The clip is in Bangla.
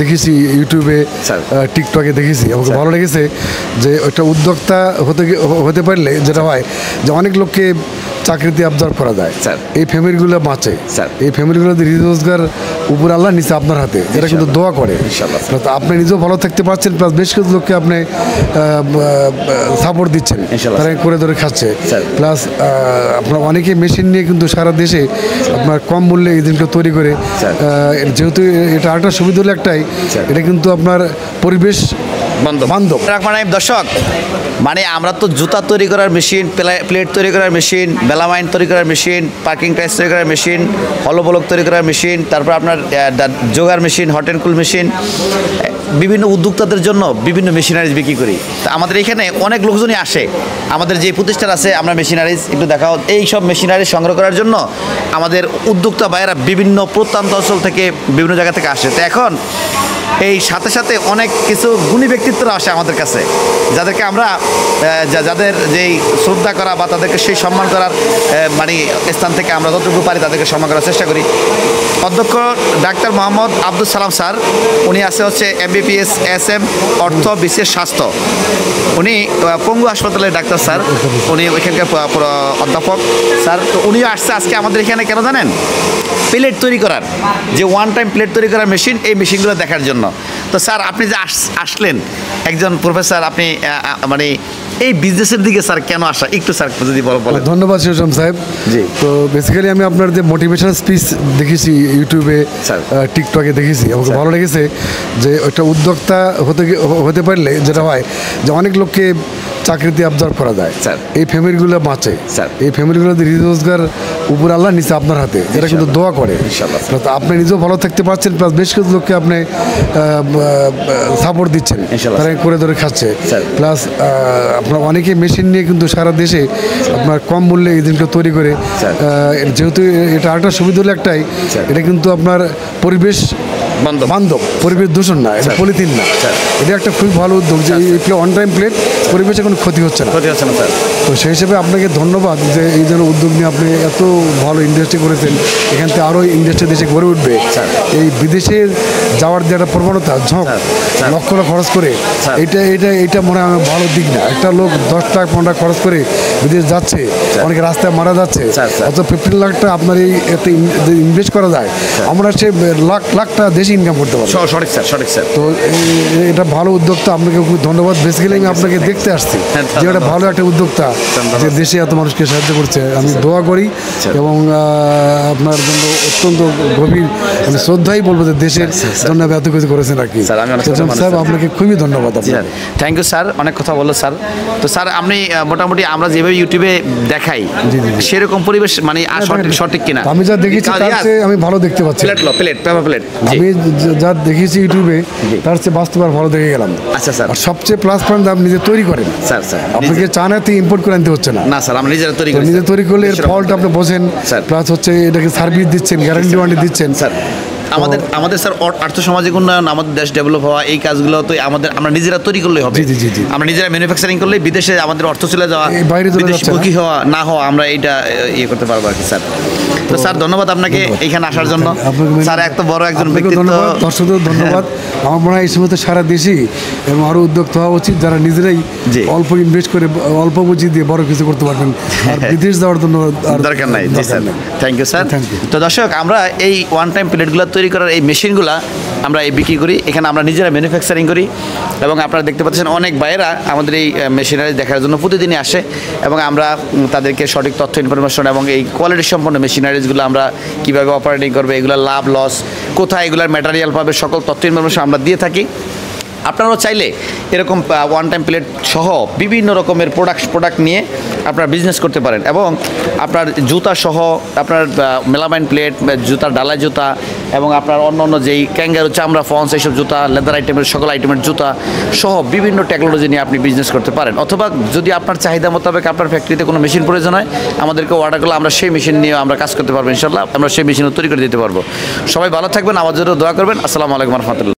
দেখেছি ইউটিউবে টিকটকে দেখেছি আমাকে ভালো লেগেছে যে একটা উদ্যোক্তা হতে পারলে যেটা হয় যে অনেক লোককে চাকরিতে অবজার্ভ করা যায় এই ফ্যামিলিগুলো বাঁচে এই ফ্যামিলিগুলোতে রোজগার উপর আল্লাহ নিচে আপনার হাতে এরা কিন্তু দোয়া করে আপনি নিজেও ভালো থাকতে পারছেন প্লাস বেশ কিছু লোককে আপনি সাপোর্ট দিচ্ছেন তারা করে ধরে খাচ্ছে প্লাস আপনার অনেকে মেশিন নিয়ে কিন্তু সারা দেশে আপনার কম মূল্যে এই জিনিসটা তৈরি করে যেহেতু এটা আরেকটা সুবিধা হলো একটাই এটা কিন্তু আপনার পরিবেশ বান্ধব দর্শক মানে আমরা তো জুতা তৈরি করার মেশিন প্লেট তৈরি করার মেশিন মেলামাইন তৈরি করার মেশিন পার্কিং টাইলস তৈরি করার মেশিন হলবলক তৈরি করার মেশিন তারপর আপনার জোগার machine hot and cool machine বিভিন্ন উদ্যোক্তাদের জন্য বিভিন্ন মেশিনারিজ বিক্রি করি তা আমাদের এখানে অনেক লোকজনই আসে আমাদের যে প্রতিষ্ঠান আছে আমরা মেশিনারিজ একটু দেখাও এই সব মেশিনারিজ সংগ্রহ করার জন্য আমাদের উদ্যোক্তা ভাইয়েরা বিভিন্ন প্রত্যন্ত অঞ্চল থেকে বিভিন্ন জায়গা থেকে আসে তো এখন এই সাথে সাথে অনেক কিছু গুণী ব্যক্তিত্বরা আসে আমাদের কাছে যাদেরকে আমরা যাদের যেই শ্রদ্ধা করা বা তাদেরকে সেই সম্মান করার মানে স্থান থেকে আমরা যতটুকু পারি তাদেরকে সম্মান করার চেষ্টা করি অধ্যক্ষ ডাক্তার মোহাম্মদ আব্দুল সালাম স্যার উনি আছে হচ্ছে MBBS SM অর্থ বিশেষ স্বাস্থ্য উনি পঙ্গু হাসপাতালের ডাক্তার স্যার উনি ওইখানকার অধ্যাপক স্যার তো উনিও আসছে আজকে আমাদের এখানে কেন জানেন প্লেট তৈরি করার যে ওয়ান টাইম প্লেট তৈরি করার মেশিন এই মেশিনগুলো দেখার জন্য তো স্যার আপনি যে আসলেন একজন প্রফেসর আপনি মানে এই বিজনেসের দিকে স্যার কেন আসা একটু স্যার যদি বলেন। ধন্যবাদ শিবম সাহেব জি তো বেসিক্যালি আমি আপনার যে মোটিভেশনাল স্পিচ দেখেছি ইউটিউবে টিকটকে দেখেছি আমাকে ভালো লেগেছে যে একটা উদ্যোক্তা হতে পারলে যেটা হয় যে অনেক লোককে চাকরিতে অবজার্ভ করা যায় এই ফ্যামিলিগুলো বাঁচে এই ফ্যামিলিগুলোতে রোজগার উপর আল্লাহ নিচে আপনার হাতে এরা কিন্তু দোয়া করে আপনি নিজেও ভালো থাকতে পারছেন প্লাস বেশ কিছু লোককে আপনি সাপোর্ট দিচ্ছেন তারা করে ধরে খাচ্ছে প্লাস আপনার অনেকে মেশিন নিয়ে কিন্তু সারা দেশে আপনার কম মূল্যে এই জিনিসটা তৈরি করে যেহেতু এটা আরেকটা সুবিধা হলো একটাই এটা কিন্তু আপনার পরিবেশ বান্ধব পরিবেশ দূষণ না এটা পলিথিন না এটা একটা খুবই ভালো উদ্যোগ যে অন টাইম প্লেট পরিবেশে কোনো ক্ষতি হচ্ছে না স্যার তো সেই হিসেবে আপনাকে ধন্যবাদ যে এই ধরনের উদ্যোগ নিয়ে আপনি এত ভালো ইন্ডাস্ট্রি করেছেন এখান থেকে আরও ইন্ডাস্ট্রি দেশে গড়ে উঠবে এই বিদেশে যাওয়ার যে একটা প্রবণতা ঝোঁক লক্ষ লাখ খরচ করে এটা মনে হয় ভালো দিক না একটা লোক 10 লাখ 15 লাখ খরচ করে বিদেশ যাচ্ছে অনেকে রাস্তায় মারা যাচ্ছে অত 15 লাখ টাকা আপনার এই এতে ইনভেস্ট করা যায় আমরা সে লাখ লাখ টাকা দেশে ইনকাম করতে পারবো সঠিক স্যার তো এটা ভালো উদ্যোক্তা আপনাকে খুব ধন্যবাদ বেসিক্যালি আমি আপনাকে দেখতে আসছি যে এটা ভালো একটা উদ্যোক্তা যে দেশে এত মানুষকে সাহায্য করছে আমি দোয়া করি এবং আপনার জন্য অত্যন্ত গভীর আমি শ্রদ্ধাই বলবো যে দেশের জন্য এত কিছু করেছেন আর কি স্যার আপনাকে খুবই ধন্যবাদ থ্যাংক ইউ স্যার অনেক কথা বললো স্যার তো স্যার আপনি মোটামুটি আমরা যেভাবে ইউটিউবে দেখাই সেরকম পরিবেশ মানে সঠিক কিনা আমি যা দেখেছি আমি ভালো দেখতে পাচ্ছি প্লেট আমি যা দেখেছি ইউটিউবে তার চেয়ে বাস্তবে ভালো দেখে গেলাম আচ্ছা স্যার আর সবচেয়ে প্লাস পয়েন্ট আপনি নিজে তৈরি করেন স্যার আপনাকে চায়নাতে ইম্পোর্ট করে আনতে হচ্ছে না স্যার আমরা নিজে তৈরি করলে এর ফল্ট আপনি বোঝেন প্লাস হচ্ছে এটাকে সার্ভিস দিচ্ছেন গ্যারান্টি ওয়ারেন্টি দিচ্ছেন স্যার আমাদের স্যার আর্থ সামাজিক উন্নয়ন আমাদের দেশ ডেভেলপ হওয়া এই কাজগুলো তো আমরা নিজেরা তৈরি করলেই হবে আমরা নিজেরা ম্যানুফ্যাকচারিং করলে বিদেশে আমাদের অর্থ চলে যাওয়া বিদেশমুখী হওয়া না হওয়া আমরা এইটা ইয়ে করতে পারবো আর কি স্যার তো স্যার ধন্যবাদ আপনাকে এখানে আসার জন্য স্যার এত বড় একজন ব্যক্তিত্ব দর্শকদের ধন্যবাদ আমার মনে হয় এই সময় সারা দেশই এবং আরও উদ্যোক্তা হওয়া উচিত যারা নিজেরাই অল্প ইনভেস্ট করে অল্প পুঁজি দিয়ে বড় কিছু করতে পারবেন আর বিদেশ যাওয়ার জন্য দরকার নাই স্যার থ্যাংক ইউ স্যার তো দর্শক আমরা এই ওয়ান টাইম প্লেটগুলো তৈরি করার এই মেশিনগুলো আমরা এই বিক্রি করি এখানে আমরা নিজেরা ম্যানুফ্যাকচারিং করি এবং আপনারা দেখতে পাচ্ছেন অনেক ভাইয়েরা আমাদের এই মেশিনারি দেখার জন্য প্রতিদিনই আসে এবং আমরা তাদেরকে সঠিক তথ্য ইনফরমেশন এবং এই কোয়ালিটি সম্পন্ন মেশিনারিজগুলো আমরা কীভাবে অপারেটিং করবে এগুলো লাভ লস কোথায় এগুলোর ম্যাটেরিয়াল পাবে সকল তথ্য ইনফরমেশন আমরা দিয়ে থাকি আপনারাও চাইলে এরকম ওয়ান টাইম প্লেট সহ বিভিন্ন রকমের প্রোডাক্ট নিয়ে আপনারা বিজনেস করতে পারেন এবং আপনার জুতা সহ আপনার মেলামাইন প্লেট জুতার ডালাই জুতা এবং আপনার অন্য যেই ক্যাঙ্গারু চামড়া ফন্স এইসব জুতা লেদার আইটেমের সকল আইটেমের জুতা সহ বিভিন্ন টেকনোলজি নিয়ে আপনি বিজনেস করতে পারেন অথবা যদি আপনার চাহিদা মোতাবেক আপনার ফ্যাক্টরিতে কোনো মেশিন প্রয়োজন হয় আমাদেরকে অর্ডার করলে আমরা সেই মেশিন নিয়ে আমরা কাজ করতে পারবো ইনশাল্লাহ আমরা সেই মেশিনও তৈরি করে দিতে পারবো সবাই ভালো থাকবেন আমার জন্য দোয়া করবেন আসসালামু আলাইকুম রহমতুল্লাহ।